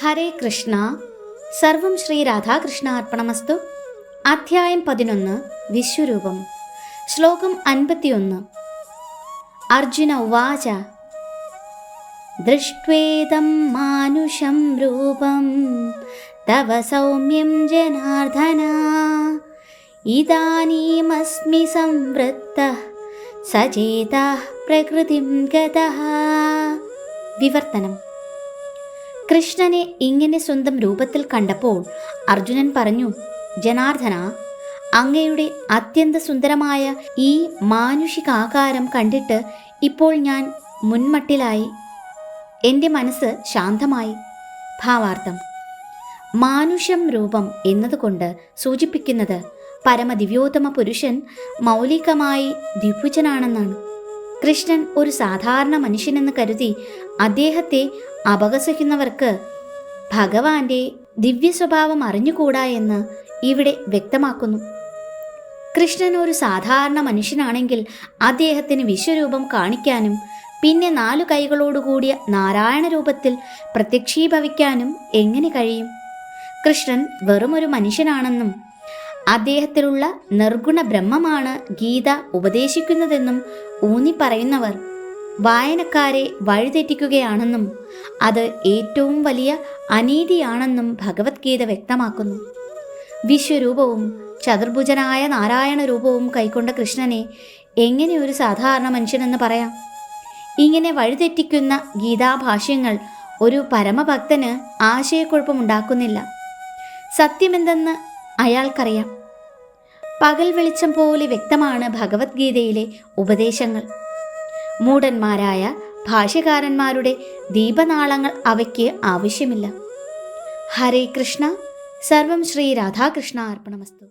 ഹരേ കൃഷ്ണ. സർവം ശ്രീ രാധാകൃഷ്ണ അർപ്പണമസ്തു. അധ്യായം 11 വിശ്വരൂപം. ശ്ലോകം 51. അർജുന ഉവാച ദൃഷ്ട്വേദം മാനുഷം രൂപം തവ സൗമ്യം ജനാർദ്ദന ഇദാനീമസ്മി സംവൃത്തഃ സചേതഃ പ്രകൃതിം ഗതഃ. വിവർത്തനം. കൃഷ്ണനെ ഇങ്ങനെ സ്വന്തം രൂപത്തിൽ കണ്ടപ്പോൾ അർജുനൻ പറഞ്ഞു, ജനാർദ്ദന, അങ്ങയുടെ അത്യന്ത സുന്ദരമായ ഈ മാനുഷികാകാരം കണ്ടിട്ട് ഇപ്പോൾ ഞാൻ മുൻമട്ടിലായി. എൻ്റെ മനസ്സ് ശാന്തമായി. ഭാവാർത്ഥം: മാനുഷം രൂപം എന്നതുകൊണ്ട് സൂചിപ്പിക്കുന്നത് പരമദിവ്യോത്തമ പുരുഷൻ മൗലികമായി ദ്വിഭുജനാണെന്നാണ്. കൃഷ്ണൻ ഒരു സാധാരണ മനുഷ്യനെന്ന് കരുതി അദ്ദേഹത്തെ അപഹസിക്കുന്നവർക്ക് ഭഗവാന്റെ ദിവ്യ സ്വഭാവം അറിഞ്ഞുകൂടാ എന്ന് ഇവിടെ വ്യക്തമാക്കുന്നു. കൃഷ്ണൻ ഒരു സാധാരണ മനുഷ്യനാണെങ്കിൽ അദ്ദേഹത്തിന് വിശ്വരൂപം കാണിക്കാനും പിന്നെ 4 കൈകളോടുകൂടിയ നാരായണ രൂപത്തിൽ പ്രത്യക്ഷീഭവിക്കാനും എങ്ങനെ കഴിയും? കൃഷ്ണൻ വെറുമൊരു മനുഷ്യനാണെന്നും അദ്ദേഹത്തിലുള്ള നിർഗുണ ബ്രഹ്മമാണ് ഗീത ഉപദേശിക്കുന്നതെന്നും ഊന്നിപ്പറയുന്നവർ വായനക്കാരെ വഴിതെറ്റിക്കുകയാണെന്നും അത് ഏറ്റവും വലിയ അനീതിയാണെന്നും ഭഗവത്ഗീത വ്യക്തമാക്കുന്നു. വിശ്വരൂപവും ചതുർഭുജനായ നാരായണ രൂപവും കൈക്കൊണ്ട കൃഷ്ണനെ എങ്ങനെ ഒരു സാധാരണ മനുഷ്യനെന്ന് പറയാം? ഇങ്ങനെ വഴിതെറ്റിക്കുന്ന ഗീതാഭാഷ്യങ്ങൾ ഒരു പരമഭക്തന് ആശയക്കുഴപ്പമുണ്ടാക്കുന്നില്ല. സത്യമെന്തെന്ന് അയാൾക്കറിയാം. പകൽ വെളിച്ചം പോലെ വ്യക്തമാണ് ഭഗവത്ഗീതയിലെ ഉപദേശങ്ങൾ. മൂഢന്മാരായ ഭാഷ്യകാരന്മാരുടെ ദീപനാളങ്ങൾ അവയ്ക്ക് ആവശ്യമില്ല. ഹരേ കൃഷ്ണ. സർവം ശ്രീ രാധാകൃഷ്ണ അർപ്പണമസ്തു.